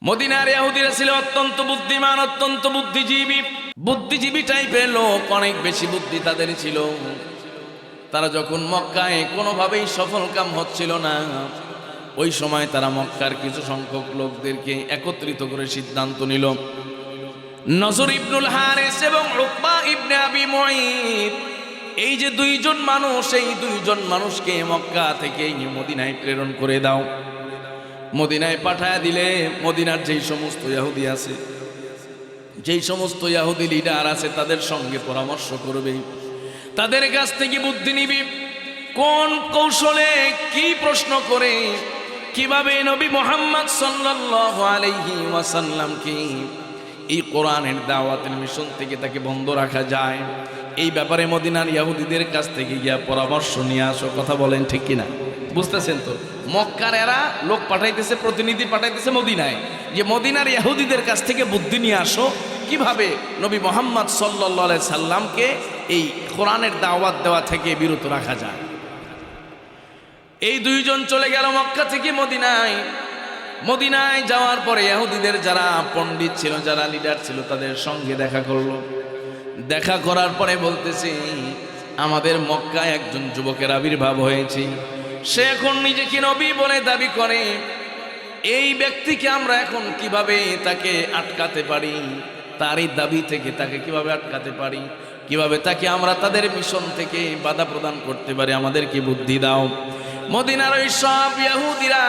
মদিনার ইহুদিরা ছিল অত্যন্ত বুদ্ধিমান, অত্যন্ত বুদ্ধিজীবী টাইপের লোক, অনেক বেশি বুদ্ধি তাদের ছিল। তারা যখন মক্কায় কোনোভাবেই সফল কাম হচ্ছিল না, ওই সময় তারা মক্কার কিছু সংখ্যক লোকদেরকে একত্রিত করে সিদ্ধান্ত নিল, নজর ইবনুল হারিস এবং উকবা ইবনে আবি মুঈত, এই যে দুইজন মানুষ, এই দুইজন মানুষকে মক্কা থেকে মদিনায় প্রেরণ করে দাও। মদিনায় পাঠায় দিলে মদিনার যেই সমস্ত ইহুদি আছে, যেই সমস্ত ইহুদি লিডার আছে, তাদের সঙ্গে পরামর্শ করবে, তাদের কাছ থেকে বুদ্ধি নিবি, কোন কৌশলে কি প্রশ্ন করে কিভাবে নবী মুহাম্মদ সাল্লাল্লাহু আলাইহি ওয়াসাল্লামকে এই কোরআনের দাওয়াতের মিশন থেকে তাকে বন্ধ রাখা যায়। এই ব্যাপারে মদিনার ইহুদিদের কাছ থেকে গিয়া পরামর্শ নিয়ে আসো। কথা বলেন ঠিক কিনা? বুঝতেছেন তো? মক্কার এরা লোক পাঠাইতেছে, প্রতিনিধি পাঠাইতেছে মদিনায়, যে মদিনার ইহুদিদের কাছ থেকে বুদ্ধি নিয়ে আসো কিভাবে নবী মুহাম্মদ সাল্লাল্লাহু আলাইহি সাল্লামকে এই কোরআনের দাওয়াত দেওয়া থেকে বিরত রাখা যায়। এই দুইজন চলে গেল মক্কা থেকে মদিনায়। মদিনায় যাওয়ার পরে ইহুদিদের যারা পণ্ডিত ছিল, যারা লিডার ছিল, তাদের সঙ্গে দেখা করলো। দেখা করার পরে বলতেছে, আমাদের মক্কায় একজন যুবকের আবির্ভাব হয়েছে, সে এখন নিজেকে নবী বলে দাবি করে। এই ব্যক্তিকে আমরা এখন কিভাবে তাকে আটকাতে পারি, তার এই দাবি থেকে তাকে কিভাবে আটকাতে পারি, কিভাবে তাকে আমরা তাদের মিশন থেকে বাধা প্রদান করতে পারি, আমাদেরকে বুদ্ধি দাও। মদিনার ওই সব ইহুদিরা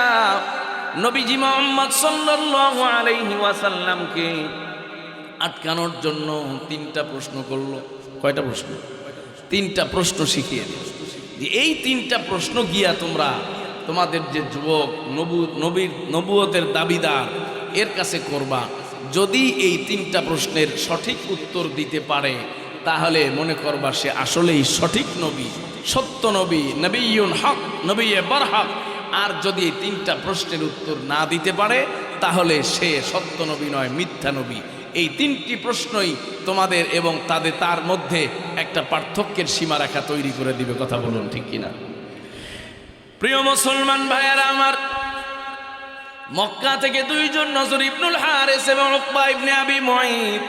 নবীজি মুহাম্মদ সাল্লাল্লাহু আলাইহি ওয়াসাল্লামকে আটকানোর জন্য তিনটা প্রশ্ন করলো। কয়টা প্রশ্ন? তিনটা প্রশ্ন শিখিয়ে দিল। এই তিনটা প্রশ্ন গিয়া তোমরা তোমাদের যে যুবক নবুয়তের দাবিদার এর কাছে করবা। যদি এই তিনটা প্রশ্নের সঠিক উত্তর দিতে পারে, তাহলে মনে করবা সে আসলেই সঠিক নবী, সত্য নবী, নবিয়ুন হক, নবিয়ে বরহক। আর যদি এই তিনটা প্রশ্নের উত্তর না দিতে পারে, তাহলে সে সত্য নবী নয়, মিথ্যা নবী। এই তিনটি প্রশ্নই তোমাদের এবং তার মধ্যে একটা পার্থক্যের সীমারেখা তৈরি করে দিবে। কথা বলুন ঠিক কিনা? প্রিয় মুসলমান ভাইয়েরা আমার, মক্কা থেকে দুইজন নজর ইবনুল হারিস এবং উকবা ইবনে আবি মুঈত,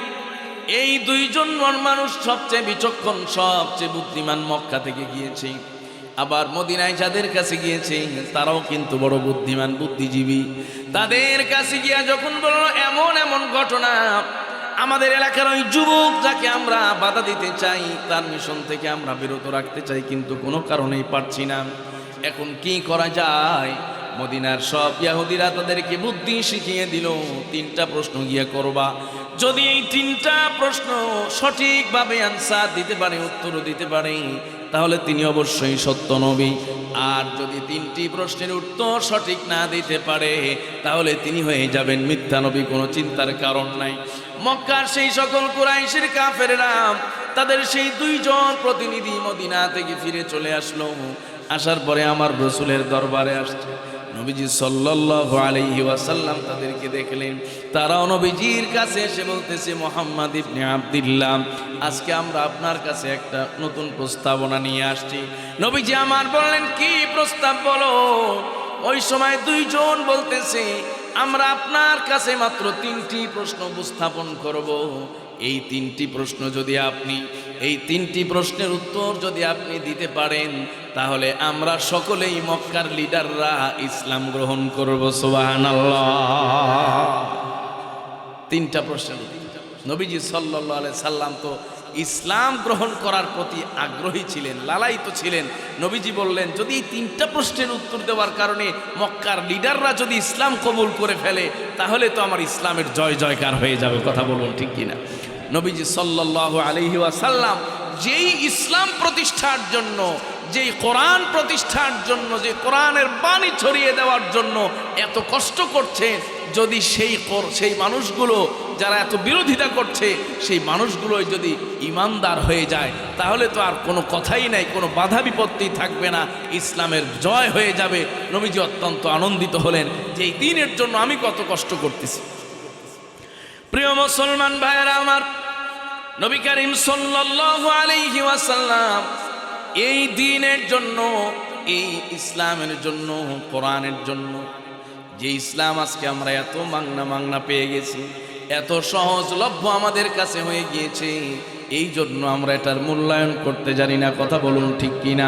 এই দুইজন মানুষ সবচেয়ে বিচক্ষণ, সবচেয়ে বুদ্ধিমান মক্কা থেকে গিয়েছে। আবার মদিনায় যাদের কাছে গিয়েছে তারাও কিন্তু বড় বুদ্ধিমান, বুদ্ধিজীবী। তাদের কাছে গিয়া যখন বলল এমন এমন ঘটনা, আমাদের এলাকার ওই যুবক যাকে আমরা বাধা দিতে চাই, তার মিশন থেকে আমরা বিরত রাখতে চাই, কিন্তু কোনো কারণেই পারছি না, এখন কি করা যায়? মদিনার সব ইহুদিরা তাদেরকে বুদ্ধি শিখিয়ে দিল, তিনটা প্রশ্ন গিয়ে করবা। যদি এই তিনটা প্রশ্ন সঠিকভাবে আনসার দিতে পারে, উত্তর দিতে পারে, তাহলে তিনি অবশ্যই সত্য নবী। আর যদি তিনটি প্রশ্নের উত্তর সঠিক না দিতে পারে, তাহলে তিনি হয়ে যাবেন মিথ্যা নবী, কোনো চিন্তার কারণ নাই। মক্কার সেই সকল কুরাইশের কাফেররা তাদের সেই দুইজন প্রতিনিধি মদিনা থেকে ফিরে চলে আসলো। আসার পরে আমার রাসূলের দরবারে আসছে। নবীজি সাল্লাল্লাহু আলাইহি ওয়াসাল্লাম তাদেরকে দেখলেন। তারাও নবীজির কাছে এসে বলতেছে, মুহাম্মদ ইবনে আব্দুল্লাহ, আজকে আমরা আপনার কাছে একটা নতুন প্রস্তাবনা নিয়ে আসছি। নবীজি আমার বললেন, কি প্রস্তাব বলো? ওই সময় দুইজন বলতেছে, আমরা আপনার কাছে মাত্র তিনটি প্রশ্ন উপস্থাপন করব। এই তিনটি প্রশ্ন যদি আপনি, এই তিনটি প্রশ্নের উত্তর যদি আপনি দিতে পারেন, তাহলে আমরা সকলেই মক্কার লিডাররা ইসলাম গ্রহণ করব। সুবহানাল্লাহ। তিনটা প্রশ্নের উত্তর। নবীজি সাল্লাল্লাহু আলাইহি সাল্লাম তো ইসলাম গ্রহণ করার প্রতি আগ্রহী ছিলেন, লালায়িত ছিলেন। নবীজি বললেন, যদি এই তিনটা প্রশ্নের উত্তর দেওয়ার কারণে মক্কার লিডাররা যদি ইসলাম কবুল করে ফেলে, তাহলে তো আমার ইসলামের জয় জয়কার হয়ে যাবে। কথা বলুন ঠিক কিনা? নবীজি সাল্লাল্লাহু আলাইহি ওয়াসাল্লাম যেই ইসলাম প্রতিষ্ঠার জন্য, যেই কোরআন প্রতিষ্ঠার জন্য, যে কোরআনের বাণী ছড়িয়ে দেওয়ার জন্য এত কষ্ট করছে, যদি সেই মানুষগুলো যারা এত বিরোধিতা করছে, সেই মানুষগুলোই যদি ইমানদার হয়ে যায়, তাহলে তো আর কোনো কথাই নাই, কোনো বাধা বিপত্তি থাকবে না, ইসলামের জয় হয়ে যাবে। নবীজি অত্যন্ত আনন্দিত হলেন যে এই দিনের জন্য আমি কত কষ্ট করতেছি। প্রিয় মুসলমান ভাইয়েরা আমার, নবী করিম সাল্লাল্লাহু আলাইহি ওয়াসাল্লাম এই দ্বীনের জন্য, এই ইসলামের জন্য, কোরআনের জন্য যে ইসলাম আজকে আমরা এত মাংনা মাংনা পেয়ে গেছি, এত সহজলভ্য আমাদের কাছে হয়ে গিয়েছে, এই জন্য আমরা এটার মূল্যায়ন করতে জানি না। কথা বলুন ঠিক কিনা?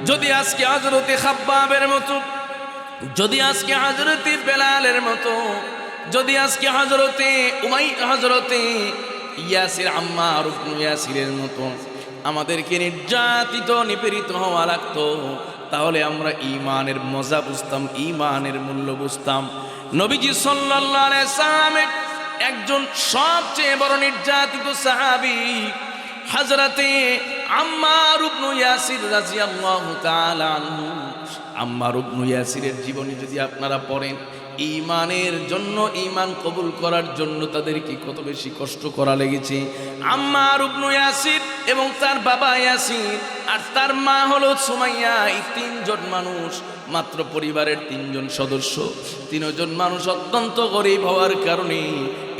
যদি আজকে হযরতে খাব্বাবের মতো, যদি আজকে হযরতে বেলালের মতো, যদি আজকে হযরতে ইয়াসির, আম্মার ইবনে ইয়াসিরের মতো আমাদেরকে নির্যাতিত নিপীড়িত হওয়া লাগতো, তাহলে আমরা ঈমানের মজা বুঝতাম, ঈমানের মূল্য বুঝতাম। নবীজি সাল্লাল্লাহু আলাইহি সাল্লামের একজন সবচেয়ে বড় নির্যাতিত সাহাবী হযরতে আম্মার ইবনে ইয়াসির রাদিয়াল্লাহু তাআলা আনহু। আম্মার ইবনে ইয়াসিরের জীবনী যদি আপনারা পড়েন, ঈমানের জন্য, ঈমান কবুল করার জন্য তাদেরকে কত বেশি কষ্ট করা লেগেছে। আম্মার ইবনে ইয়াসির এবং তার বাবা ইয়াসির আর তার মা হলো সুমাইয়া, এই তিনজন মানুষ, মাত্র পরিবারের তিনজন সদস্য, তিনজন মানুষ অত্যন্ত গরিব হওয়ার কারণে,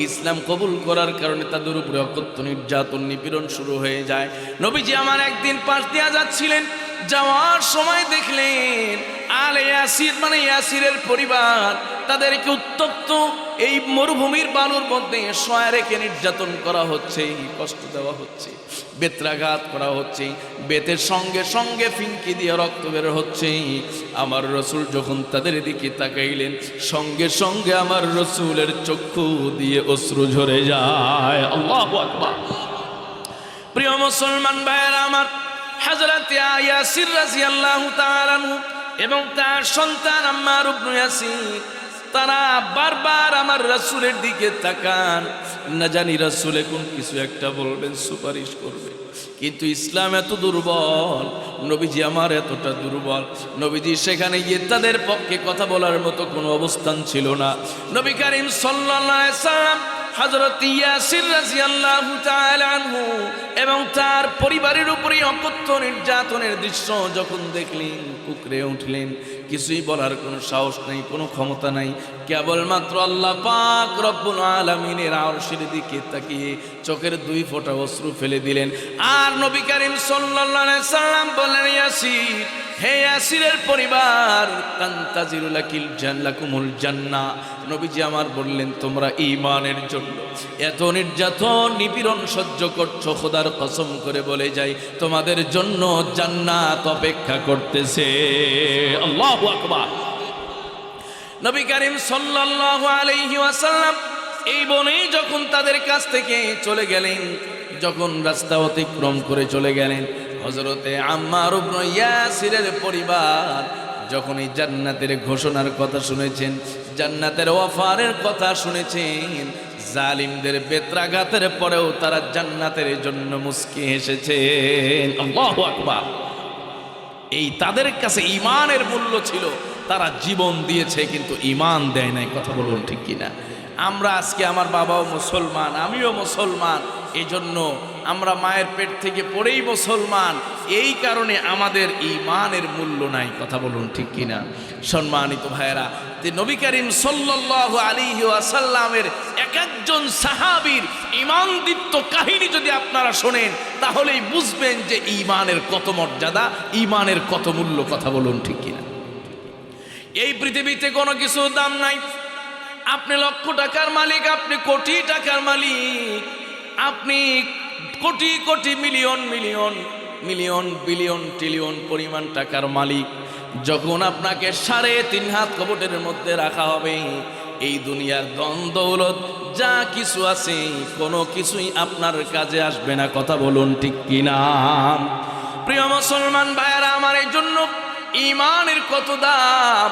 ইসলাম কবুল করার কারণে তাদের উপরে অকথ্য নির্যাতন নিপীড়ন শুরু হয়ে যায়। নবীজি আমার একদিন পাশ দিয়া যাচ্ছিলেন, যাওয়ার সময় দেখলেন আলে ইয়াসির মানে ইয়াসিরের পরিবার তাদেরকে উত্তপ্ত এই মরুভূমির বালুর মধ্যে শোয়া রেখে নির্যাতন করা হচ্ছে, কষ্ট দেওয়া হচ্ছে, বেত্রাঘাত করা হচ্ছে, বেতের সঙ্গে সঙ্গে ফিনকি দিয়ে রক্ত বের হচ্ছে। আমার রসুল যখন তাদের দিকে তাকাইলেন, সঙ্গে সঙ্গে আমার রসুলের চক্ষু দিয়ে অশ্রু ঝরে যায়। আল্লাহু আকবার। প্রিয় মুসলমান ভাইয়েরা আমার, হযরত ইয়াসির রাদিয়াল্লাহু তাআলা আনহু এবং তার সন্তান আম্মার ইবনে ইয়াসির, তারা বারবার আমার রাসূলের দিকে তাকান, না জানি রাসূল এখন কিছু একটা বলবেন, সুপারিশ করবে। কিন্তু ইসলাম এত দুর্বল, নবীজি আমার এতটা দুর্বল, নবীজি সেখানে গিয়ে তাদের পক্ষে কথা বলার মতো কোনো অবস্থান ছিল না। নবী করিম সাল্লাল্লাহু আলাইহি সাল্লাম হযরত ইয়াসির রাদিয়াল্লাহু তাআলা আনহু এবং তার পরিবারের উপরে অকথ্য নির্যাতনের দৃশ্য যখন দেখলেন, কুকড়ে উঠলেন। কিছুই বলার কোনো সাহস নেই, কোনো ক্ষমতা নাই, কেবলমাত্র আল্লাহ পাক রব্বুল আলামিনের আরশের দিকে তাকিয়ে চোখের দুই ফোঁটা অশ্রু ফেলে দিলেন। আর নবী করিম সাল্লাল্লাহু আলাইহি সাল্লাম বললেন, ইয়াসির, হে ইয়াসিরের পরিবার, লাকুমুল জান্নাহ। নবীজি আমার বললেন, তোমরা ঈমানের জন্য এত নির্যাতন নিপীড়ন সহ্য করছো, খোদার কসম করে বলে যাই, তোমাদের জন্য জান্নাত অপেক্ষা করতেছে। আল্লাহু আকবার। নবী করিম সাল্লাল্লাহু আলাইহি ওয়াসাল্লাম এই বনেই যখন তাদের কাছ থেকে চলে গেলেন, যখন রাস্তা অতিক্রম করে চলে গেলেন, হযরতে আম্মার ইবনে ইয়াসিরের পরিবার যখন এই জান্নাতের ঘোষণার কথা শুনেছেন, জান্নাতের অফারের কথা শুনেছেন, জালিমদের বেত্রাঘাতের পরেও তারা জান্নাতের জন্য মুস্কি হেসেছেন। আল্লাহু আকবার। এই তাদের কাছে ঈমানের মূল্য ছিল, তারা জীবন দিয়েছে কিন্তু ঈমান দেয় নাই। কথা বলুন ঠিক কিনা? আমরা আজকে, আমার বাবাও মুসলমান, আমিও মুসলমান, এই জন্য আমরা মায়ের পেট থেকে পড়েই মুসলমান, এই কারণে আমাদের ঈমানের মূল্য নাই। কথা বলুন ঠিক কিনা? সম্মানিত ভাইয়েরা, যে নবী করিম সাল্লাল্লাহু আলাইহি ওয়াসাল্লামের এক একজন সাহাবীর ঈমানদীপ্ত কাহিনী যদি আপনারা শোনেন, তাহলেই বুঝবেন যে ঈমানের কত মর্যাদা, ঈমানের কত মূল্য। কথা বলুন ঠিক কিনা? এই পৃথিবীতে কোনো কিছু দাম নাই। আপনি লক্ষ টাকার মালিক, আপনি কোটি টাকার মালিক, আপনি crore crore million million million billion trillion পরিমাণ টাকার মালিক, যখন আপনাকে 3.5 হাত কবটের মধ্যে রাখা হবে, এই দুনিয়ার ধন দৌলত যা কিছু আছে কোনো কিছুই আপনার কাজে আসবে না। কথা বলুন ঠিক কিনা? প্রিয় মুসলমান ভাইয়েরা আমার, এই জন্য ঈমানের কত দাম,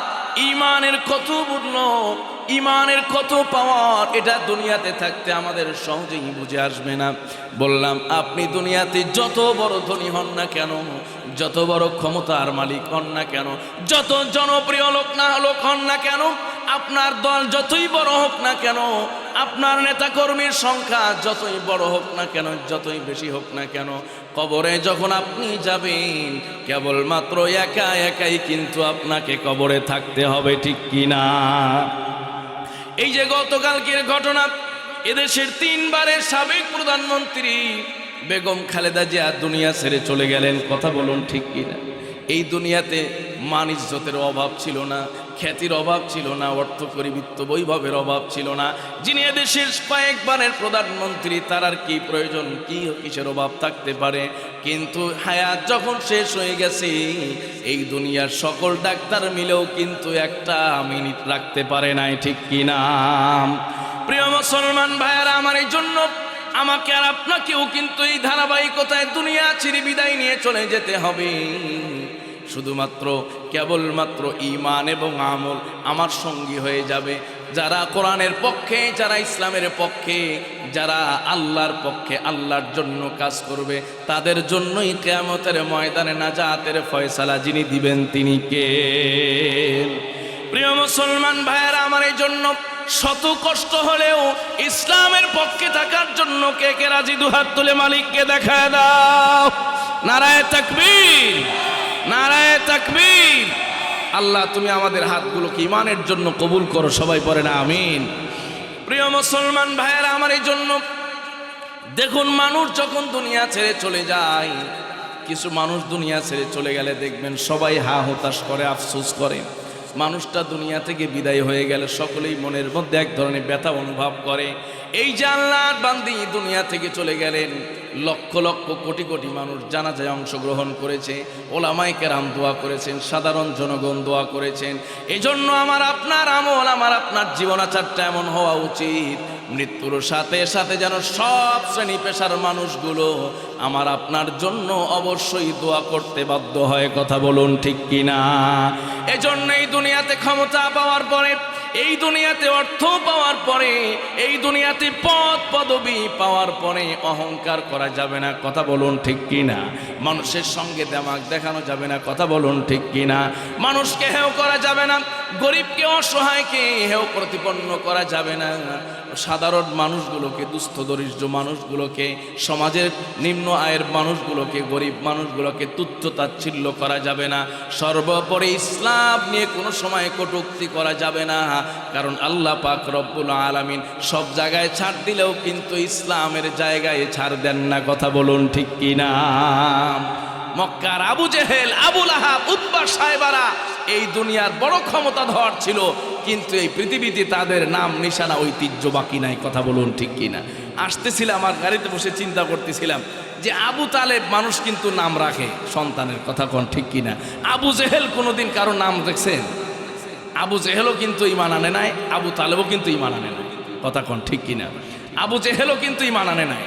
ঈমানের কত মূল্য, ঈমানের কত পাওয়ার, এটা দুনিয়াতে থাকতে আমাদের সহজেই বুঝে আসবে না। বললাম, আপনি দুনিয়াতে যত বড় ধনী হন না কেন, যত বড় ক্ষমতার মালিক হন না কেন, যত জনপ্রিয় লোক হন না কেন, আপনার দল যতই বড় হোক না কেন, আপনার নেতাকর্মীর সংখ্যা যতই বড় হোক না কেন, যতই বেশি হোক না কেন, কবরে যখন আপনি যাবেন, কেবলমাত্র একা একাই কিন্তু আপনাকে কবরে থাকতে হবে। ঠিক কিনা? এই যে গতকালকের ঘটনা, এদেশের 3 বারের সাবেক প্রধানমন্ত্রী বেগম খালেদা জিয়া দুনিয়া ছেড়ে চলে গেলেন। কথা বলুন ঠিক কিনা? এই দুনিয়াতে মান ইজ্জতের অভাব ছিল না, খ্যাতির অভাব ছিল না, অর্থকরী বিত্ত বৈভবের অভাব ছিল না। যিনি এদেশের কয়েকবারের প্রধানমন্ত্রী, তার আর কি প্রয়োজন, কি কিসের অভাব থাকতে পারে? কিন্তু হায়াত যখন শেষ হয়ে গেছে, এই দুনিয়ার সকল ডাক্তার মিলেও কিন্তু একটা মিনিট রাখতে পারে নাই, ঠিক কিনা? প্রিয় মুসলমান ভাইয়েরা, আমার এই জন্য আমাকে আর আপনাকেও কিন্তু এই ধারাবাহিকতায় দুনিয়া ছেড়ে বিদায় নিয়ে চলে যেতে হবে। শুধুমাত্র কেবলমাত্র ঈমান এবং আমল আমার সঙ্গী হয়ে যাবে। যারা কোরআনের পক্ষে, যারা ইসলামের পক্ষে, যারা আল্লাহর পক্ষে, আল্লাহর জন্য কাজ করবে, তাদের জন্যই কিয়ামতের ময়দানে নাজাতের ফয়সালা যিনি দিবেন তিনি কে? প্রিয় মুসলমান ভাইয়েরা, আমার এই জন্য শত কষ্ট হলেও ইসলামের পক্ষে থাকার জন্য কে কে রাজি? দুহাত তুলে মালিককে দেখায় দাও। নারায়ে তাকবীর, নারায়ে তাকবীর। আল্লাহ তুমি আমাদের হাতগুলোকে ঈমানের জন্য কবুল করো, সবাই পড়ে না আমিন। প্রিয় মুসলমান ভাইয়েরা, আমার এই জন্য দেখুন, মানুষ যখন দুনিয়া ছেড়ে চলে যায়, কিছু মানুষ দুনিয়া ছেড়ে চলে গেলে দেখবেন সবাই হা হতাশ করে, আফসোস করে। মানুষটা দুনিয়া থেকে বিদায় হয়ে গেলে সকলেই মনের মধ্যে এক ধরনের ব্যথা অনুভব করে। এই যে আল্লাহর বান্দি দুনিয়া থেকে চলে গেলেন, লক্ষ লক্ষ কোটি কোটি মানুষ জানাজায় অংশগ্রহণ করেছে, ওলামায়ে কেরাম দোয়া করেছেন, সাধারণ জনগণ দোয়া করেছেন। এজন্য আমার আপনার আমল, আমার আপনার জীবনাচারটা এমন হওয়া উচিত, মৃত্যুর সাথে সাথে যেন সব শ্রেণী পেশার মানুষগুলো আমার আপনার জন্য অবশ্যই দোয়া করতে বাধ্য হয়। কথা বলুন ঠিক কিনা? এজন্য এই দুনিয়াতে ক্ষমতা পাওয়ার পরে, এই দুনিয়াতে অর্থ পাওয়ার পরে, এই দুনিয়াতে পদ পদবি পাওয়ার পরে অহংকার করা যাবে না। কথা বলুন ঠিক কিনা? মানুষের সঙ্গে দেমাক দেখানো যাবে না। কথা বলুন ঠিক কিনা? মানুষকে হেয় করা যাবে না, গরিবকে অসহায়কে হেয় প্রতিপন্ন করা যাবে না, সাধারণ মানুষগুলোকে, দুস্থ দরিদ্র মানুষগুলোকে, সমাজের নিম্ন আয়ের মানুষগুলোকে, গরিব মানুষগুলোকে তুচ্ছ তাচ্ছিল্য করা যাবে না। সর্বোপরি ইসলাম নিয়ে কোনো সময় কটূক্তি করা যাবে না, কারণ আল্লাহ পাক রব্বুল আলামিন সব জায়গায় ছাড় দিলেও কিন্তু ইসলামের জায়গায় ছাড় দেন না। কথা বলুন ঠিক কিনা? মক্কার আবু জেহেল, আবু লাহাব, উতবা, সায়বারা এই দুনিয়ার বড় ক্ষমতাধর ছিল, কিন্তু এই পৃথিবীতে তাদের নাম নিশানা ঐতিহ্য বাকি নাই। কথা বলুন ঠিক কিনা? আসতেছিলাম, আমার গাড়িতে বসে চিন্তা করতেছিলাম যে আবু তালেব মানুষ কিন্তু নাম রাখে সন্তানের। কথা কোন ঠিক কিনা? আবু জেহেল কোনোদিন কারো নাম দেখছেন? আবু জেহেলও কিন্তু ঈমান আনে নাই, আবু তালেবও কিন্তু ঈমান আনে নাই। কথা কোন ঠিক কিনা? আবু জেহেলও কিন্তু ঈমান আনে নাই,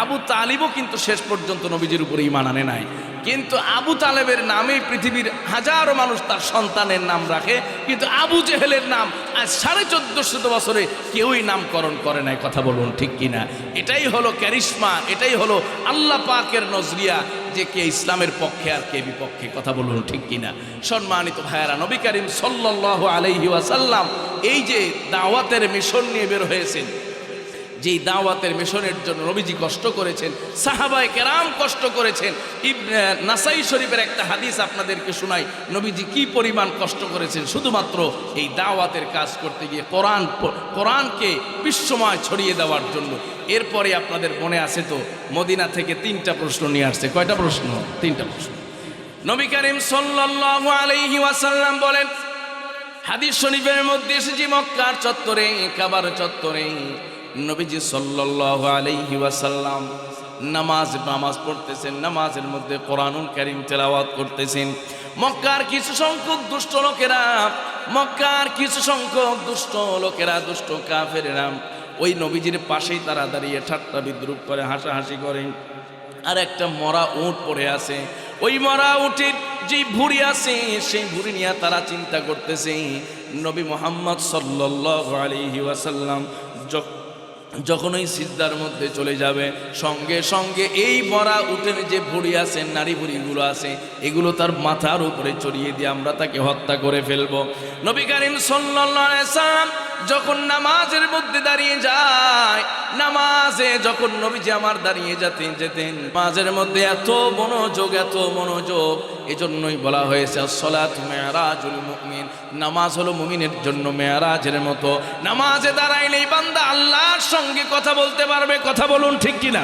আবু তালিবও কিন্তু শেষ পর্যন্ত নবীজির উপরে ঈমান আনে নাই। কিন্তু আবু তালেবের নামে পৃথিবীর হাজারো মানুষ তার সন্তানের নাম রাখে, কিন্তু আবু জেহেলের নাম আজ 1450 বছরে কেউই নামকরণ করে নাই। কথা বলুন ঠিক কিনা? এটাই হলো ক্যারিশমা, এটাই হলো আল্লাহ পাকের নজরিয়া, যে কে ইসলামের পক্ষে আর কে বিপক্ষে। কথা বলুন ঠিক কিনা? সম্মানিত ভাইয়েরা, নবী করিম সাল্লাল্লাহু আলাইহি ওয়াসাল্লাম এই যে দাওয়াতের মিশন নিয়ে বের হয়েছেন, যেই দাওয়াতের মিশনের জন্য নবীজি কষ্ট করেছেন, সাহাবায়ে কেরাম কষ্ট করেছেন। নাসাই শরীফের একটা হাদিস আপনাদেরকে শোনাই, নবীজি কি পরিমাণ কষ্ট করেছেন শুধুমাত্র এই দাওয়াতের কাজ করতে গিয়ে, কোরআনকে বিশ্বময় ছড়িয়ে দেওয়ার জন্য। এরপরে আপনাদের মনে আছে তো, মদিনা থেকে 3টা প্রশ্ন নিয়ে আসছে। কয়টা প্রশ্ন? 3টা প্রশ্ন। নবী করিম সাল্লাল্লাহু আলাইহি ওয়াসাল্লাম বলেন, হাদিস শরীফের মধ্যে এসেছে, মক্কার চত্বরে, কাবার চত্বরে নবীজি সাল্লাল্লাহু আলাইহি ওয়াসাল্লাম নামাজ পড়তেছেন, নামাজের মধ্যে কোরআনুল কারীম তেলাওয়াত করতেছেন। মক্কার কিছু সংখ্যক দুষ্ট লোকেরা, দুষ্ট কাফেরেরা ওই নবীজির পাশেই তারা দাঁড়িয়ে ঠাট্টা বিদ্রুপ করে, হাসাহাসি করে। আর একটা মরা উট পড়ে আছে, ওই মরা উটের যে ভুঁড়ি আছে, সেই ভুঁড়ি নিয়ে তারা চিন্তা করতেছে নবী মুহাম্মদ সাল্লাল্লাহু আলাইহি ওয়াসাল্লাম যখন ওই সিজদার মধ্যে চলে যাবে, সঙ্গে সঙ্গে এই মরা উটের যে ভুঁড়ি আছে, নারী ভুঁড়িগুলো আছে, এগুলো তার মাথার উপরে চড়িয়ে দিয়ে আমরা তাকে হত্যা করে ফেলবো। নবী করিম সাল্লাল্লাহু আলাইহি ওয়াসাল্লাম যখন নামাজের মধ্যে দাঁড়িয়ে যায়, নামাজে যখন নবীজি আমার দাঁড়িয়ে যেতেন, নামাজের মধ্যে এত মনোযোগ, এজন্যই বলা হয়েছে আসসালাতু মিরাজুল মুমিন, নামাজ হলো মুমিনের জন্য মেরাজের মতো। নামাজে দাঁড়াইলেই বান্দা আল্লাহর সঙ্গে কথা বলতে পারবে। কথা বলুন ঠিক কিনা?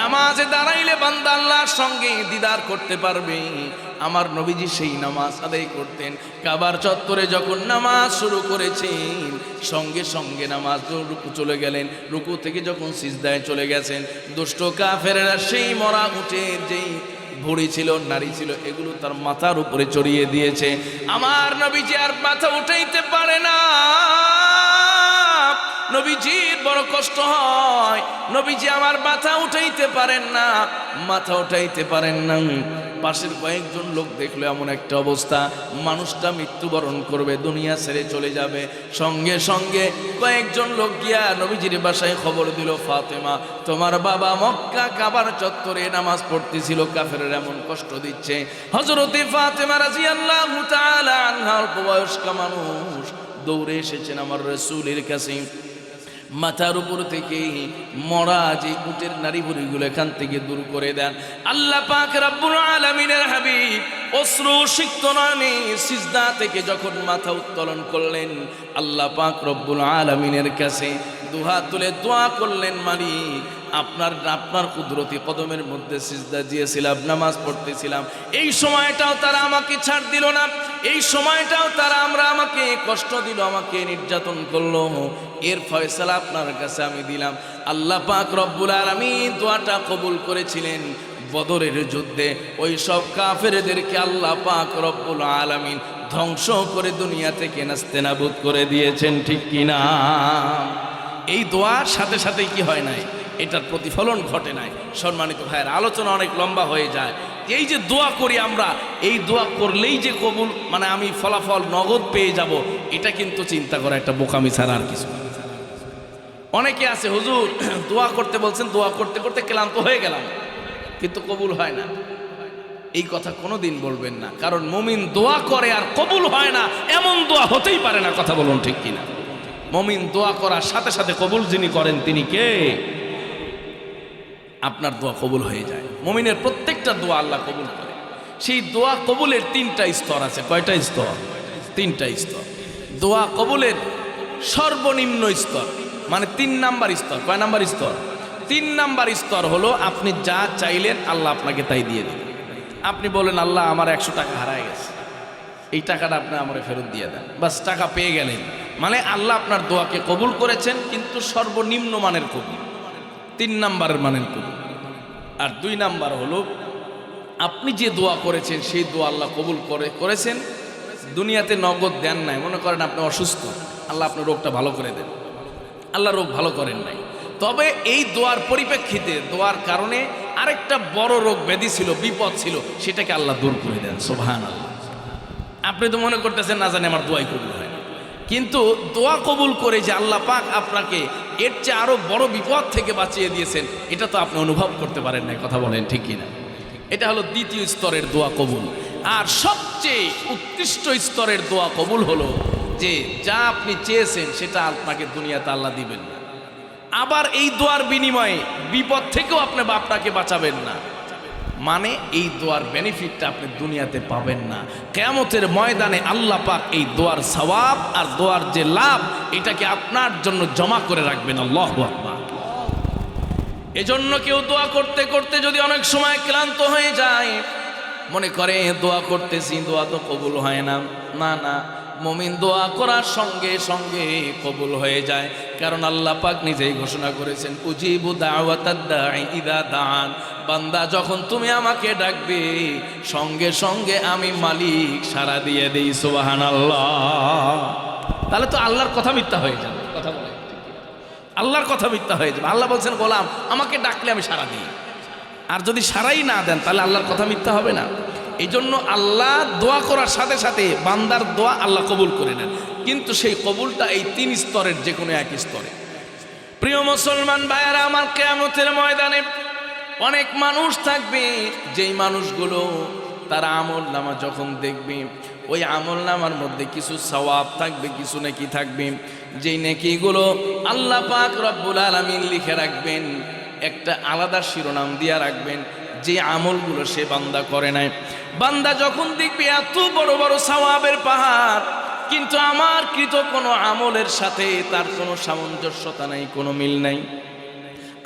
নামাজে দাঁড়াইলে বান্দা আল্লাহর সঙ্গে দিদার করতে পারবে। আমার নবীজি সেই নামাজ আদায় করতেন। কাবার চত্বরে যখন নামাজ শুরু করেছেন, সঙ্গে সঙ্গে নামাজ রুকু চলে গেলেন, রুকু থেকে যখন সিজদায় চলে গেছেন, দুষ্ট কাফেরেরা সেই মরা উটের যেই ভুঁড়ি ছিল, নারী ছিল, এগুলো তার মাথার উপরে চড়িয়ে দিয়েছে। আমার নবীজি আর মাথা উঠাইতে পারে না। নবীজির বড় কষ্ট হয়, নবীজি আমার মাথা উঠাইতে পারেন না, মাথা উঠাইতে পারেন না। পাশের কয়েকজন লোক দেখলো এমন একটা অবস্থা, মানুষটা মৃত্যুবরণ করবে, দুনিয়া ছেড়ে চলে যাবে। সঙ্গে সঙ্গে কয়েকজন লোক গিয়া নবীজির বাসায় খবর দিল, ফাতেমা তোমার বাবা মক্কা কাবার চত্বরে নামাজ পড়তেছিল, কাফেরের এমন কষ্ট দিচ্ছে। হযরতে ফাতেমা রাদিয়াল্লাহু তাআলা আনহা অল্প বয়স্কা মানুষ, দৌড়ে এসেছেন আমার রাসূলের কাছে। মাথার উপর থেকে মরা যে উটের নারী বুড়িগুলো এখান থেকে দূর করে দেন। আল্লাহ পাক রব্বুল আলামিনের হাবিব অশ্রু সিক্ত নয়নে সিজদা থেকে যখন মাথা উত্তোলন করলেন, আল্লাহ পাক রব্বুল আলামিনের কাছে দুহাত তুলে দোয়া করলেন, মালিক আপনার কুদরতি কদমের মধ্যে সিজদা দিয়েছিলাম, নামাজ পড়তেছিলাম, এই সময়টাও তারা আমাকে ছাড় দিল না, এই সময়টাও তারা আমাকে কষ্ট দিল, আমাকে নির্যাতন করলো, এর ফয়সালা আপনার কাছে আমি দিলাম। আল্লাহ পাক রব্বুল আলামিন দোয়াটা কবুল করেছিলেন। বদরের যুদ্ধে ওই সব কাফেরদেরকে আল্লাহ পাক রব্বুল আলামিন ধ্বংস করে দুনিয়া থেকে নাস্তেনাবুদ করে দিয়েছেন, ঠিক কিনা? এই দোয়ার সাথে সাথে কি হয় নাই, এটার প্রতিফলন ঘটে নাই। সম্মানিত ভাইয়ের, আলোচনা অনেক লম্বা হয়ে যায়। এই যে দোয়া করি আমরা, এই দোয়া করলেই যে কবুল, মানে আমি ফলাফল নগদ পেয়ে যাব, এটা কিন্তু চিন্তা করা একটা বোকামি ছাড়া আর কিছু। অনেকে আছে, হুজুর দোয়া করতে বলছেন, দোয়া করতে করতে ক্লান্ত হয়ে গেলাম, কিন্তু কবুল হয় না। এই কথা কোনোদিন বলবেন না, কারণ মুমিন দোয়া করে আর কবুল হয় না, এমন দোয়া হতেই পারে না। কথা বলুন ঠিক কিনা? মুমিন দোয়া করার সাথে সাথে কবুল যিনি করেন তিনি কে? আপনার দোয়া কবুল হয়ে যায়। মুমিনের প্রত্যেকটা দোয়া আল্লাহ কবুল করে। সেই দোয়া কবুলের তিনটা স্তর আছে। কয়টা স্তর? তিনটা স্তর। দোয়া কবুলের সর্বনিম্ন স্তর, মানে 3 নাম্বার স্তর। কয় নাম্বার স্তর? 3 নাম্বার স্তর হলো আপনি যা চাইলেন আল্লাহ আপনাকে তাই দিয়ে দিলেন। আপনি বলেন, আল্লাহ আমার 100 টাকা হারায় গেছে, এই টাকাটা আপনি আমার ফেরত দিয়ে দেন, বাস টাকা পেয়ে গেলেন, মানে আল্লাহ আপনার দোয়াকে কবুল করেছেন, কিন্তু সর্বনিম্ন মানের কবুল, 3 নাম্বারের মানের কবুল। আর 2 নাম্বার হলো আপনি যে দোয়া করেছেন সেই দোয়া আল্লাহ কবুল করেছেন, দুনিয়াতে নগদ দেন নাই। মনে করেন আপনি অসুস্থ, আল্লাহ আপনার রোগটা ভালো করে দেন, আল্লাহ রোগ ভালো করেন নাই, তবে এই দোয়ার পরিপ্রেক্ষিতে, দোয়ার কারণে আরেকটা বড় রোগ ব্যাধি ছিল, বিপদ ছিল, সেটাকে আল্লাহ দূর করে দেন। সুবহানাল্লাহ। আপনি তো মনে করতেছেন না জানি আমার দোয়াই কবুল হয় না, কিন্তু দোয়া কবুল করে যে আল্লাহ পাক আপনাকে এর চেয়ে আরো বড় বিপদ থেকে বাঁচিয়ে দিয়েছেন, এটা তো আপনি অনুভব করতে পারেন না। কথা বলেন ঠিক কিনা? এটা হলো দ্বিতীয় স্তরের দোয়া কবুল। আর সবচেয়ে উৎকৃষ্ট স্তরের দোয়া কবুল হলো যে যা আপনি চেয়েছেন সেটা আপনাকে দুনিয়াতে আল্লাহ দিবেন না, আবার এই দোয়ার বিনিময়ে বিপদ থেকেও আপনাকে বাঁচাবেন না, মানে এই দোয়ার বেনিফিটটা আপনি দুনিয়াতে পাবেন না। কিয়ামতের ময়দানে আল্লাহ পাক এই দোয়ার সওয়াব আর দোয়ার যে লাভ, এটাকে আপনার জন্য জমা করে রাখবেন। আল্লাহু আকবার। এজন্য কেউ দোয়া করতে করতে যদি অনেক সময় ক্লান্ত হয়ে যায়, মনে করে দোয়া করতেছি, দোয়া তো কবুল হয় না, না না, মুমিন দোয়া করার সঙ্গে সঙ্গে কবুল হয়ে যায়। কারণ আল্লাহ পাক নিজেই ঘোষণা করেছেন, উজিবু দাওয়াতাদ দাঈ ইযা দাআন, বান্দা যখন তুমি আমাকে ডাকবে সঙ্গে সঙ্গে আমি মালিক সাড়া দিয়ে দেই। সুবহানাল্লাহ। তাহলে তো আল্লাহর কথা মিথ্যা হয়ে যাবে। কথা বলে, আল্লাহর কথা মিথ্যা হয়ে যাবে। আল্লাহ বলছেন, গোলাম আমাকে ডাকলে আমি সাড়া দিই, আর যদি সাড়াই না দেন তাহলে আল্লাহর কথা মিথ্যা হবে না। এই জন্য আল্লাহ দোয়া করার সাথে সাথে বান্দার দোয়া আল্লাহ কবুল করে নেন, কিন্তু সেই কবুলটা এই 3 স্তরের যে কোনো এক স্তরে। প্রিয় মুসলমান ভাইয়েরা আমার, কিয়ামতের ময়দানে অনেক মানুষ থাকবে, যেই মানুষগুলো তারা আমল নামা যখন দেখবে, ওই আমল নামার মধ্যে কিছু সওয়াব থাকবে, কিছু নেকি থাকবে, যেই নেকিগুলো আল্লাহ পাক রব্বুল আলামিন লিখে রাখবেন, একটা আলাদা শিরোনাম দিয়া রাখবেন, যে আমলগুলো সে বান্দা করে নাই। বান্দা যখন দেখবে এত বড় বড় সওয়াবের পাহাড়, কিন্তু আমার কৃত কোনো আমলের সাথে তার কোনো সামঞ্জস্যতা নাই, কোনো মিল নাই,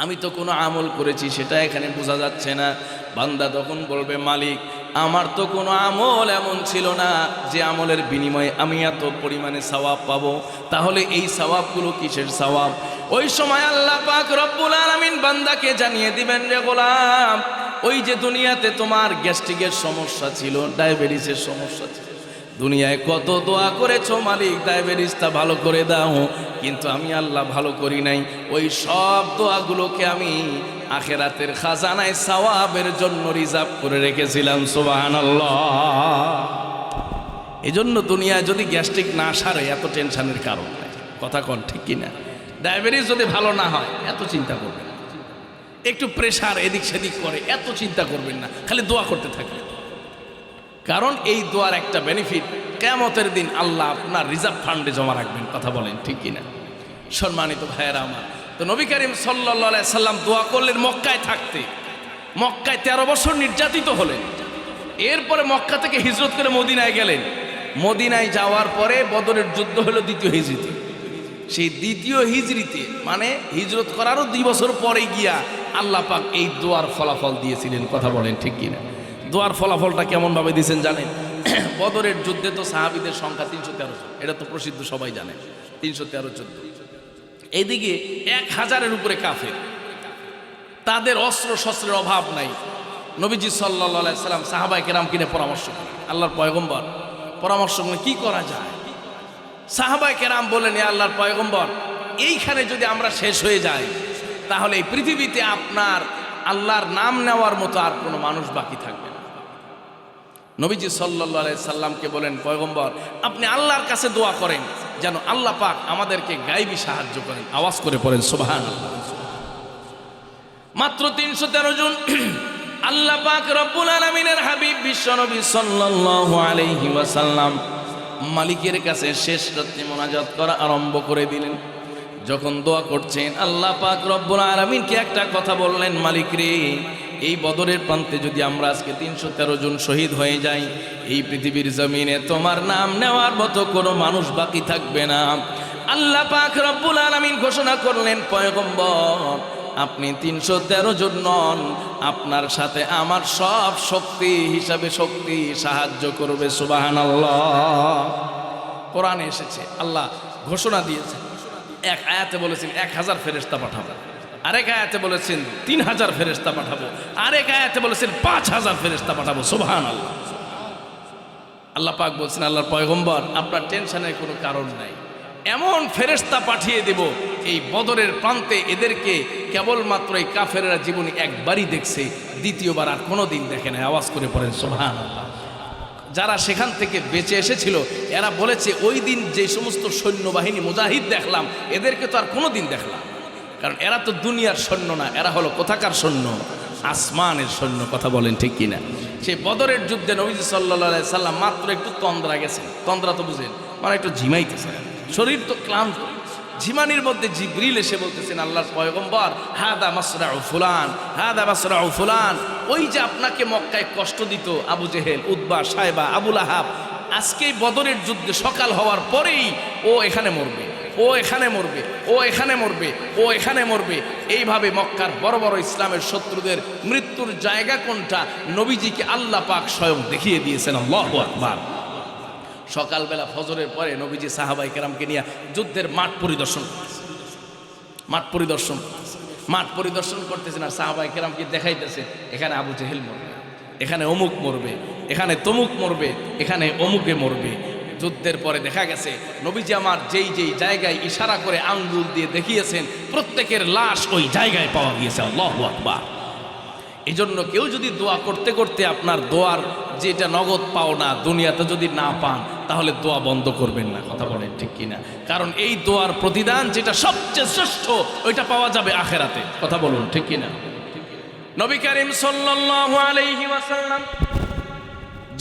আমি তো কোনো আমল করেছি সেটা এখানে বোঝা যাচ্ছে না, বান্দা তখন বলবে, মালিক আমার তো কোনো আমল এমন ছিল না যে আমলের বিনিময়ে আমি এত পরিমাণে সওয়াব পাবো, তাহলে এই সওয়াবগুলো কিসের সওয়াব? ওই সময় আল্লাহ পাক রব্বুল আলামিন বান্দাকে জানিয়ে দিবেন, রে গোলাম, ওই যে দুনিয়াতে তোমার গ্যাস্ট্রিকের সমস্যা ছিল, ডায়াবেটিসের সমস্যা ছিল, দুনিয়ায় কত দোয়া করেছো মালিক ডায়াবেটিসটা ভালো করে দাও, কিন্তু আমি আল্লাহ ভালো করি নাই। ওই সব দোয়াগুলোকে আমি আখেরাতের খাজানায় সওয়াবের জন্য রিজার্ভ করে রেখেছিলাম। সুবহানাল্লাহ। এজন্য দুনিয়ায় যদি গ্যাস্ট্রিক না সারে এত টেনশনের কারণ নাই। কথা কন ঠিক কিনা? ডায়াবেটিস যদি ভালো না হয় এত চিন্তা করবেন না, একটু প্রেশার এদিক সেদিক করে এত চিন্তা করবেন না, খালি দোয়া করতে থাকবেন। কারণ এই দোয়ার একটা বেনিফিট, কিয়ামতের দিন আল্লাহ আপনার রিজার্ভ ফান্ডে জমা রাখবেন। কথা বলেন ঠিক কিনা? সম্মানিত ভাইয়েরা আমার, তো নবী করিম সাল্লাল্লাহু আলাইহি সাল্লাম দোয়া করলেন মক্কায় থাকতে। মক্কায় 13 বছর নির্যাতিত হলেন, এরপরে মক্কা থেকে হিজরত করে মদিনায় গেলেন। মদিনায় যাওয়ার পরে বদরের যুদ্ধ হলো দ্বিতীয় হিজরিতে। সেই দ্বিতীয় হিজরিতে মানে হিজরত করারও 2 বছর পরে গিয়া আল্লাহ পাক এই দোয়ার ফলাফল দিয়েছিলেন। কথা বলেন ঠিক কিনা? দোয়ার ফলাফলটা কেমনভাবে দিয়েছেন জানেন? বদরের যুদ্ধে তো সাহাবীদের সংখ্যা 313 জন, এটা তো প্রসিদ্ধ, সবাই জানে। 313-14। এইদিকে 1000-এর উপরে কাফের, তাদের অস্ত্র শস্ত্রের অভাব নাই। নবীজি সাল্লাল্লাহু আলাইহি সাল্লাম সাহাবায়ে কেরাম কিনে পরামর্শ করেন, আল্লাহর পয়গম্বর পরামর্শ করলেন কি করা যায়। সাহাবায়ে কেরাম বলেন, হে আল্লাহর পয়গম্বর, এইখানে যদি আমরা শেষ হয়ে যাই তাহলে এই পৃথিবীতে আপনার আল্লাহর নাম নেওয়ার মতো আর কোনো মানুষ বাকি থাকবে না। নবীজি সাল্লাল্লাহু আলাইহি সাল্লামকে বলেন, পয়গম্বর আপনি আল্লাহর কাছে দোয়া করেন যেন আল্লাহ পাক আমাদেরকে গায়বী সাহায্য করেন। আওয়াজ করে পড়েন সুবহানাল্লাহ। মাত্র 313 জন আল্লাহ পাক রব্বুল আলামিনের হাবিব বিশ্বনবী সাল্লাল্লাহু আলাইহি ওয়াসাল্লাম মালিকের কাছে শেষ রাতে মোনাজাত করা আরম্ভ করে দিলেন। যখন দোয়া করছেন আল্লাহ পাক রব্বুল আলামিনকে একটা কথা বললেন, মালিক রে, এই বদরের প্রান্তে যদি আমরা আজকে 313 জন শহীদ হয়ে যাই, এই পৃথিবীর জমিনে তোমার নাম নেওয়ার মতো কোনো মানুষ বাকি থাকবে না। আল্লাহ পাক রব্বুল আলামিন ঘোষণা করলেন, পয়গম্বর আপনি 313 জন নন, আপনার সাথে আমার সব শক্তি হিসাবে শক্তি সাহায্য করবে। সুবহানাল্লাহ। কোরআনে এসেছে, আল্লাহ ঘোষণা দিয়েছে, এক আয়াতে বলেছেন 1000 ফেরেশতা পাঠাবো, আরেক আয়াতে বলেছেন 3000 ফেরেশতা পাঠাবো, আরেক আয়াতে বলেছেন 5000 ফেরেশতা পাঠাবো। সুবহানাল্লাহ। আল্লাহ পাক বলছেন, আল্লাহর পয়গম্বর আপনার টেনশনের কোনো কারণ নাই, এমন ফেরেশতা পাঠিয়ে দেব এই বদরের প্রান্তে এদেরকে কেবলমাত্র এই কাফেররা জীবনে একবারই দেখছে, দ্বিতীয়বার আর কোনোদিন দেখে না। আওয়াজ করে পড়েন সুবহানাল্লাহ। যারা সেখান থেকে বেঁচে এসেছিল এরা বলেছে, ওই দিন যে সমস্ত সৈন্যবাহিনী মুজাহিদ দেখলাম এদেরকে তো আর কোনোদিন দেখলাম, কারণ এরা তো দুনিয়ার সৈন্য না, এরা হলো কোথাকার সৈন্য? আসমানের সৈন্য। কথা বলেন ঠিক কিনা? সেই বদরের যুদ্ধে নবীজি সাল্লাল্লাহু আলাইহি সাল্লাম মাত্র একটু তন্দ্রা গেছেন। তন্দ্রা তো বুঝেন, মানে একটু ঝিমাইতেছেন, শরীর তো ক্লান্ত। ঝিমানির মধ্যে জিবরিল এসে বলতেছেন, আল্লাহর পয়গম্বর হাদা মাসরাউ ফুলান, হাদা মাসরাউ ফুলান, ওই যে আপনাকে মক্কায় কষ্ট দিত আবু জেহেল, উতবা, সাইবা, আবুল আহাব, আজকেই বদরের যুদ্ধে সকাল হওয়ার পরেই ও এখানে মরবে, ও এখানে মরবে, ও এখানে মরবে, ও এখানে মরবে। এইভাবে মক্কার বড় বড় ইসলামের শত্রুদের মৃত্যুর জায়গা কোনটা নবীজিকে আল্লাহ পাক স্বয়ং দেখিয়ে দিয়েছেন। আল্লাহু আকবার। সকালবেলা ফজরের পরে নবীজি সাহাবায়ে কেরামকে নিয়ে যুদ্ধের মাঠ পরিদর্শন করতেছেন আর সাহাবায়ে কেরামকে দেখাইতেছে, এখানে আবু জেহেল মরবে, এখানে অমুক মরবে, এখানে তমুক মরবে, এখানে অমুকে মরবে। যুদ্ধের পরে দেখা গেছে নবীজি আমার যেই যেই জায়গায় ইশারা করে আঙ্গুল দিয়ে দেখিয়েছেন প্রত্যেকের লাশ ওই জায়গায় পাওয়া গিয়েছে। আল্লাহু আকবার। এই জন্য কেউ যদি দোয়া করতে করতে আপনার দোয়ার যেটা নগদ পাওনা দুনিয়াতে যদি না পান তাহলে দোয়া বন্ধ করবেন না। কথা বলেন ঠিক কিনা? কারণ এই দোয়ার প্রতিদান যেটা সবচেয়ে শ্রেষ্ঠ ওইটা পাওয়া যাবে আখেরাতে। কথা বলুন ঠিক কিনা? নবী করিম সাল্লাল্লাহু আলাইহি ওয়াসাল্লাম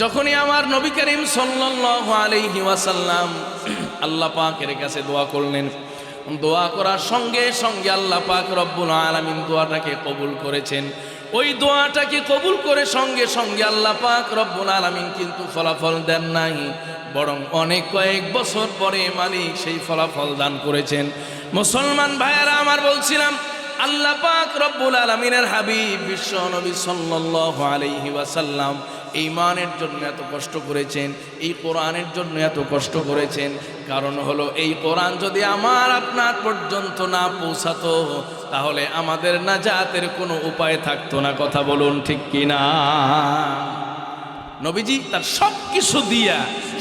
যখনই আমার নবী করিম সাল্লাল্লাহু আলাইহি ওয়াসাল্লাম আল্লাহ পাকের কাছে দোয়া করলেন, দোয়া করার সঙ্গে সঙ্গে আল্লাহ পাক রব্বুল আলামিন দোয়াটাকে কবুল করেছেন। ওই দোয়াটাকে কবুল করে সঙ্গে সঙ্গে আল্লাহ পাক রব্বুল আলামিন কিন্তু ফলাফল দেন নাই, বরং অনেক কয়েক বছর পরে মালিক সেই ফলাফল দান করেছেন। মুসলমান ভাইয়েরা আমার, বলছিলাম আল্লাহ পাক রব্বুল আলামিনের হাবিব বিশ্ব নবী সাল্লাল্লাহু আলাইহি ওয়াসাল্লাম ঈমানের জন্য এত কষ্ট করেছেন, এই কোরআনের জন্য এত কষ্ট করেছেন। কারণ হলো এই কোরআন যদি আমার আপনার পর্যন্ত না পৌঁছাতো তাহলে আমাদের নাজাতের কোনো উপায় থাকতো না। কথা বলুন ঠিক কিনা? নবীজি তার সব কিছু দিয়া,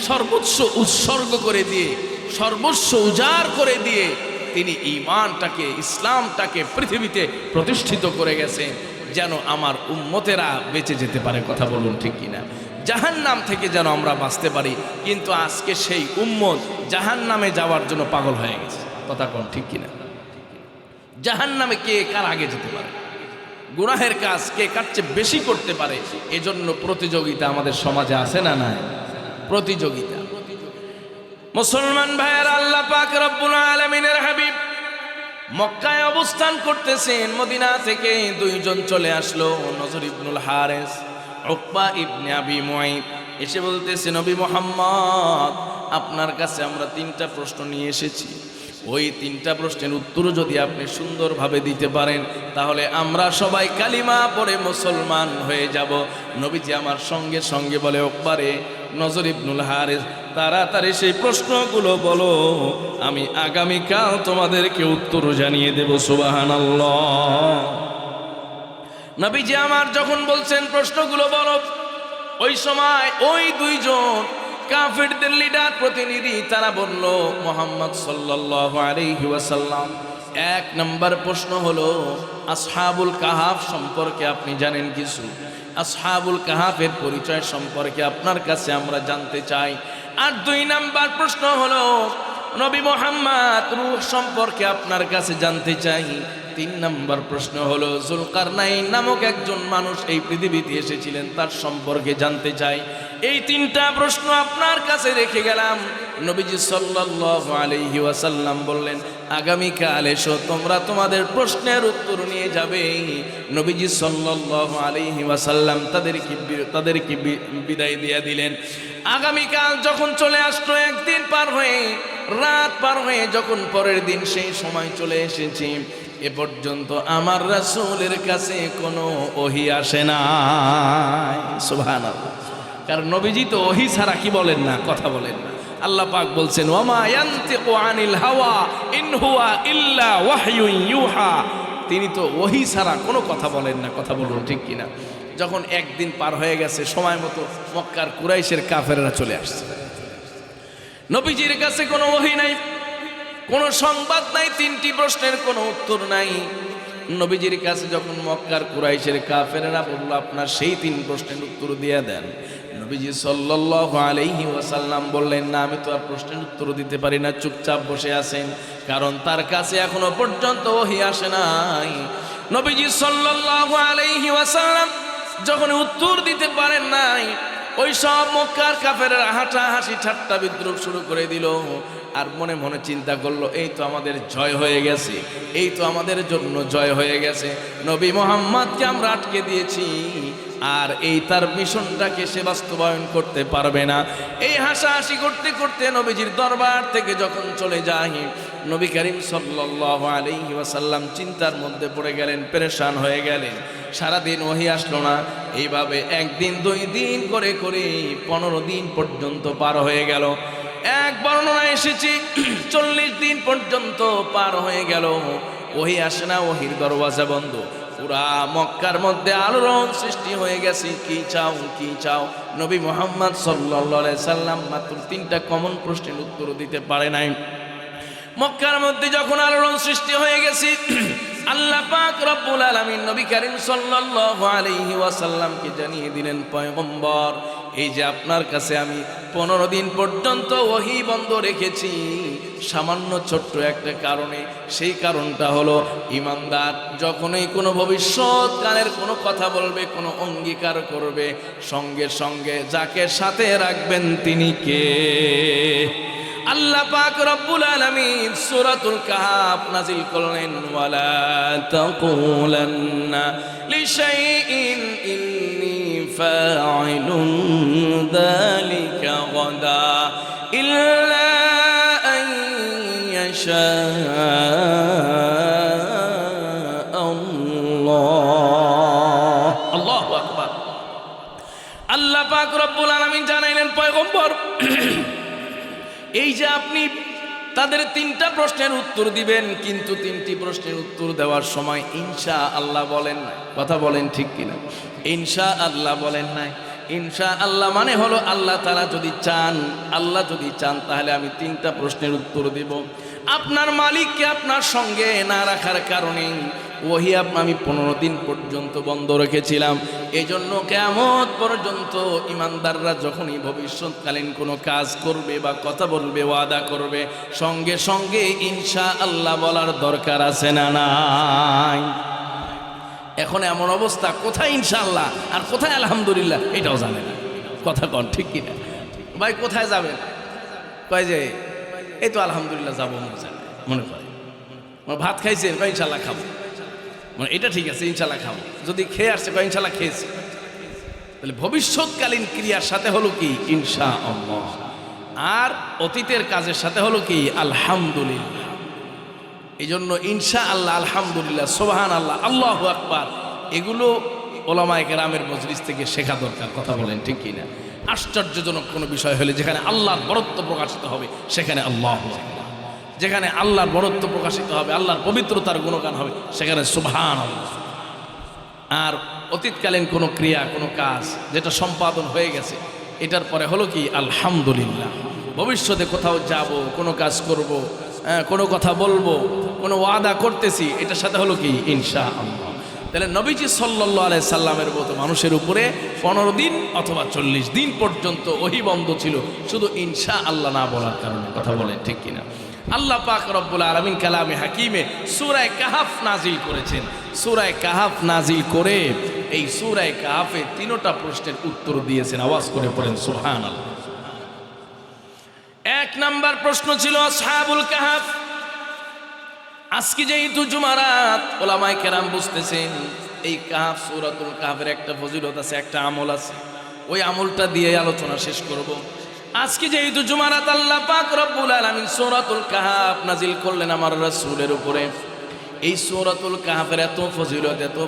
সর্বোচ্চ উৎসর্গ করে দিয়ে, সর্বস্ব উজাড় করে দিয়ে তিনি ঈমানটাকে, ইসলামটাকে পৃথিবীতে প্রতিষ্ঠিত করে গেছেন যেন আমার উম্মতেরা বেঁচে যেতে পারে। কথা বলুন ঠিক কিনা? জাহান্নাম থেকে যেন আমরা বাঁচতে পারি। কিন্তু আজকে সেই উম্মত জাহান্নামে যাওয়ার জন্য পাগল হয়ে গেছে। কথা কোন ঠিক কিনা? জাহান্নামে কে কার আগে যেতে পারে, গুনাহের কাজ কে কার চেয়ে বেশি করতে পারে, এজন্য প্রতিযোগিতা আমাদের সমাজে আছে না নাই? প্রতিযোগিতা। মুসলমান ভাইয়ের, আল্লাহ পাক রব্বুল আলামিনের হাবিব মক্কায় অবস্থান করতেছেন। মদিনা থেকে দুইজন চলে আসলো, নজর ইবনুল হারিস, উকবা ইবনে আবি মুআইত। এসে বলতেছে, নবী মুহাম্মদ, আপনার কাছে আমরা 3টা প্রশ্ন নিয়ে এসেছি। ওই 3টা প্রশ্নের উত্তর যদি আপনি সুন্দরভাবে দিতে পারেন তাহলে আমরা সবাই কালিমা পড়ে মুসলমান হয়ে যাব। নবীজি আমার সঙ্গে সঙ্গে বলে, উকবারে, নজর ইবনুল হারিস, তাড়াতাড়ি সেই প্রশ্নগুলো বলো, আমি আগামীকাল তোমাদেরকে উত্তর জানিয়ে দেব। সুবহানাল্লাহ। নবীজি আমার যখন বলছেন প্রশ্নগুলো বলো, ওই সময় ওই দুইজন কাফেরদের লিডার, প্রতিনিধি, তারা বলল, মুহাম্মদ সাল্লাল্লাহু আলাইহি ওয়াসাল্লাম, 1 নম্বর প্রশ্ন হলো আসহাবুল কাহাফ সম্পর্কে আপনি জানেন কিছু? আসহাবুল কাহাফের পরিচয় সম্পর্কে আপনার কাছে আমরা জানতে চাই। আর 2 নম্বর প্রশ্ন হলো নবী মুহাম্মদ রূহ সম্পর্কে আপনার কাছে জানতে চাই। 3 নম্বর প্রশ্ন হলো যুলকারনাইন নামক একজন মানুষ এই পৃথিবীতে এসেছিলেন, তার সম্পর্কে জানতে চাই। এই 3টা প্রশ্ন আপনার কাছে রেখে গেলাম। নবীজি সাল্লাল্লাহু আলাইহি ওয়াসাল্লাম বললেন, আগামীকাল এসো, তোমরা তোমাদের প্রশ্নের উত্তর নিয়ে যাবে। নবীজি সাল্লাল্লাহু আলাইহি ওয়াসাল্লাম তাদেরকে বিদায় দিয়ে দিলেন। আগামীকাল যখন চলে আসলো, 1 দিন পার হয়ে, রাত পার হয়ে যখন পরের দিন সেই সময় চলে এসেছি, এ পর্যন্ত আমার রাসূলের কাছে কোনো ওহী আসে না। সুবহানাল্লাহ। কারণ নবীজি তো ওহী ছাড়া কি বলেন না, কথা বলেন না। আল্লাহ পাক বলছেন, ওয়ামা ইয়ানতিকু আনিল হাওয়া ইন হুয়া ইল্লা ওয়াহয়ুন ইউহা। তিনি তো ওহী ছাড়া কোনো কথা বলেন না। কথা বলুন ঠিক কিনা? যখন 1 দিন পার হয়ে গেছে, সময় মতো মক্কার কুরাইশের কাফেররা চলে আসছে। নবীজির কাছে কোনো ওহী নাই, কোনো সংবাদ নাই, 3টি প্রশ্নের কোনো উত্তর নাই। নবীজির কাছে যখন মক্কার কুরাইশের কাফেররা বলল, আপনার সেই 3 প্রশ্নের উত্তর দিয়ে দেন, নবীজি সাল্লাল্লাহু আলাইহি ওয়াসাল্লাম বললেন, না, আমি তো আর প্রশ্নের উত্তর দিতে পারি না, চুপচাপ বসে আছেন, কারণ তার কাছে এখনো পর্যন্ত ওহী আসে নাই। নবীজি সাল্লাল্লাহু আলাইহি ওয়াসাল্লাম যখন উত্তর দিতে পারেন নাই, ওই সব মক্কার কাফেররা হাসাহাসি ঠাট্টা বিদ্রুপ শুরু করে দিল। আর মনে মনে চিন্তা করলো, এই তো আমাদের জয় হয়ে গেছে, এই তো আমাদের জন্য জয় হয়ে গেছে, নবী মুহাম্মদকে আমরা আটকে দিয়েছি, আর এই তার মিশনটাকে সে বাস্তবায়ন করতে পারবে না। এই হাসাহাসি করতে করতে নবীজির দরবার থেকে যখন চলে যায়, নবী করিম সাল্লাল্লাহু আলাইহি ওয়াসাল্লাম চিন্তার মধ্যে পড়ে গেলেন, পেরেশান হয়ে গেলেন। সারাদিন ওহী আসলো না। এইভাবে 1 দিন 2 দিন করে করে 15 দিন পর্যন্ত পার হয়ে গেল। এক বর্ণনা এসেছে 40 দিন পর্যন্ত পার হয়ে গেল, ওহী আসে না, ওহীর দরওয়াজা বন্ধ। পুরা মক্কার মধ্যে আলোড়ন সৃষ্টি হয়ে গেছে, কি চাও, কি চাও। নবী মুহাম্মদ সাল্লাল্লাহু আলাইহি সাল্লাম মাত্র 3টা কমন প্রশ্নের উত্তর দিতে পারে নাই। মক্কার মধ্যে যখন আলোড়ন সৃষ্টি হয়ে গেছে, আল্লাহ পাক রব্বুল আলামিন নবী করিম সাল্লাল্লাহু আলাইহি ওয়াসাল্লামকে জানিয়ে দিলেন, পয়গম্বর, এই যে আপনার কাছে আমি 15 দিন পর্যন্ত ওহী বন্ধ রেখেছি, সামান্য ছোট্ট একটা কারণে। সেই কারণটা হলো, ঈমানদার যখনই কোনো ভবিষ্যৎকালের কোনো কথা বলবে, কোনো অঙ্গীকার করবে, সঙ্গে সঙ্গে যাকে সাথে রাখবেন তিনি কে? আল্লাহ পাক রব্বুল আলামিন সূরাতুল কাহাফ নাযিল করলেন, ওয়ালা তাকুলান্না লিশাইইন ইন্নী ফাইলুন যালিকা গাদা ইল্লা আন ইয়াশা আল্লাহ। আল্লাহু আকবার। আল্লাহ এই যে আপনি তাদের 3টা প্রশ্নের উত্তর দিবেন, কিন্তু 3টি প্রশ্নের উত্তর দেওয়ার সময় ইনশা আল্লাহ বলেন নাই। কথা বলেন ঠিক কিনা? ইনশা আল্লাহ বলেন নাই। ইনশা আল্লাহ মানে হলো আল্লাহ তাআলা যদি চান, আল্লাহ যদি চান তাহলে আমি 3টা প্রশ্নের উত্তর দেব। আপনার মালিককে আপনার সঙ্গে না রাখার কারণে ওহী আমি 15 দিন পর্যন্ত বন্ধ রেখেছিলাম। এই জন্য কিয়ামত পর্যন্ত ইমানদাররা যখনই ভবিষ্যৎকালীন কোনো কাজ করবে বা কথা বলবে, ওয়াদা করবে, সঙ্গে সঙ্গে ইনশা আল্লাহ বলার দরকার আছে না নাই? এখন এমন অবস্থা, কোথায় ইনশাআল্লাহ আর কোথায় আলহামদুলিল্লাহ এটাও জানে না। কথা কন ঠিক কিনা? ভাই কোথায় যাবেন? কয় যে এই তো আলহামদুলিল্লাহ যাবো মনে করে। ভাত খাইছে, কয় ইনশাআল্লাহ খাবো, মানে এটা ঠিক আছে ইনশাআল্লাহ খাবো। যদি খেয়ে আসছে, কয় ইনশাআল্লাহ খেয়েছি। তাহলে ভবিষ্যৎকালীন ক্রিয়ার সাথে হলো কি ইনশাআল্লাহ, আর অতীতের কাজের সাথে হলো কি আলহামদুলিল্লাহ। এই জন্য ইনশা আল্লাহ, আলহামদুলিল্লাহ, সুবহান আল্লাহ, আল্লাহু আকবার, এগুলো ওলামায়ে কেরামের মজলিস থেকে শেখা দরকার। কথা বলেন ঠিক কিনা? আশ্চর্যজনক কোনো বিষয় হলে যেখানে আল্লাহর বরত্ব প্রকাশিত হবে সেখানে আল্লাহু আকবার, যেখানে আল্লাহর বরত্ব প্রকাশিত হবে, আল্লাহর পবিত্রতার গুণগান হবে সেখানে সুবহান আল্লাহ। আর অতীতকালীন কোনো ক্রিয়া, কোনো কাজ যেটা সম্পাদন হয়ে গেছে এটার পরে হলো কি আলহামদুলিল্লাহ। ভবিষ্যতে কোথাও যাব, কোনো কাজ করব, কোনো কথা বলবো, কোনো ওয়াদা করতেছি, এটার সাথে হলো কি ইনশাআল্লাহ। তাহলে নবীজি সাল্লাল্লাহু আলাইহি সাল্লামের মতো মানুষের উপরে 15 দিন অথবা 40 দিন পর্যন্ত ওহী বন্ধ ছিল, শুধু ইনশাআল্লাহ না বলার কারণে। কথা বলেন ঠিক কিনা? আল্লাহ পাক রব্বুল আলামিন কালামে হাকিমে সূরা কাহাফ নাজিল করেছেন। সূরা কাহাফ নাজিল করে এই সূরা কাহাফে 3টা প্রশ্নের উত্তর দিয়েছেন। আওয়াজ করে পড়েন সুবহানাল্লাহ। 1 নাম্বার প্রশ্ন ছিল আসহাবুল কাহাফ। আজকে যেহেতু জুমারাত, ওলামায়ে কেরাম বুঝতেছেন এই কাহাফ, সূরাতুল কাহাফের একটা ফজিলত আছে, একটা আমল আছে, ওই আমলটা দিয়ে আলোচনা শেষ করব। আজকে যেহেতু জুমারাত, আল্লাহ পাক রব্বুল আলামিন সূরাতুল কাহাফ নাজিল করলেন আমার রাসূলের উপরে। এই সূরাতুল কাহাফের এত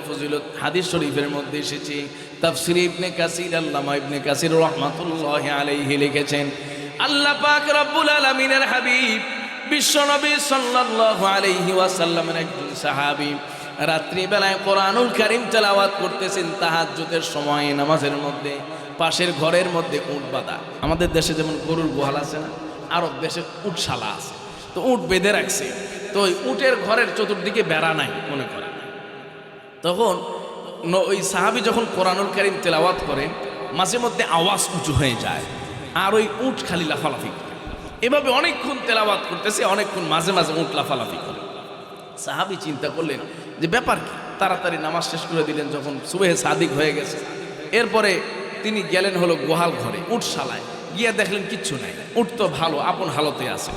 ফজিলত হাদিস শরীফের মধ্যে এসেছে। তাফসীর ইবনে কাসির, আল্লামা ইবনে কাসির রাহমাতুল্লাহি আলাইহি লিখেছেন, আল্লাহ পাক রব্বুল আলামিনের হাবিব বিশ্বনবী সাল্লাল্লাহু আলাইহি ওয়াসাল্লামের একজন সাহাবী রাত্রিবেলায় কোরআনুল কারীম তেলাওয়াত করতেছেন তাহাজ্জুদের সময় নামাজের মধ্যে। পাশের ঘরের মধ্যে উট বাঁধা। আমাদের দেশে যেমন গরুর গোহাল আছে না, আরব দেশে উটশালা আছে, তো উট বেঁধে রাখছে। তো ওই উটের ঘরের চতুর্দিকে বেড়া নাই মনে করে। তখন ওই সাহাবী যখন কোরআনুল কারীম তেলাওয়াত করে, মাঝে মধ্যে আওয়াজ উঁচু হয়ে যায়, আর ওই উট খালি লাফালাফি করে। এভাবে অনেকক্ষণ তেলাওয়াত করতেছে, অনেকক্ষণ মাঝে মাঝে উট লাফালাফি করে। সাহাবী চিন্তা করলেন যে ব্যাপার কি, তাড়াতাড়ি নামাজ শেষ করে দিলেন যখন সুবহে সাদিক হয়ে গেছে। এরপরে তিনি গেলেন হলো গোহাল ঘরে, উটশালায় গিয়ে দেখলেন কিচ্ছু নাই, উট তো ভালো আপন হালতে আছে।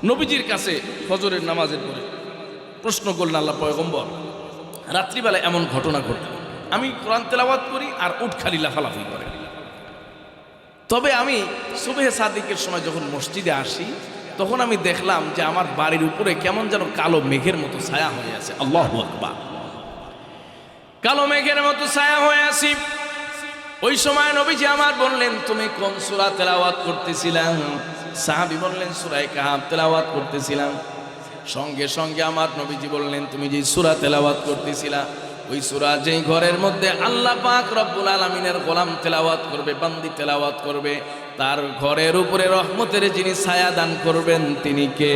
নবীজির কাছে ফজরের নামাজের পরে প্রশ্ন করলেন, আল্লাহ পয়গম্বর, রাত্রিবেলায় এমন ঘটনা ঘটল, আমি কোরআন তেলাওয়াত করি আর উট খালি লাফালাফি করে। তবে আমি সুবহে সাদিকের সময় যখন মসজিদে আসি, তখন আমি দেখলাম যে আমার বাড়ির উপরে কেমন যেন কালো মেঘের মতো ছায়া হয়ে আছে। আল্লাহু আকবার, কালো মেঘের মতো ছায়া হয়ে আছি। ওই সময় নবীজি আমার বললেন, তুমি কোন সূরা তেলাওয়াত করতেছিলাম? সাহাবী বললেন, সূরা কাহাফ তেলাওয়াত করতেছিলাম। সঙ্গে সঙ্গে আমার নবীজি বললেন, তুমি যে সূরা তেলাওয়াত করতেছিলা, ওই সূরা যেই ঘরের মধ্যে আল্লাহ পাক রব্বুল আলামিনের গোলাম তেলাওয়াত করবে, বান্দি তেলাওয়াত করবে, তার ঘরের উপরে রহমতের যিনি ছায়া দান করবেন তিনি কে?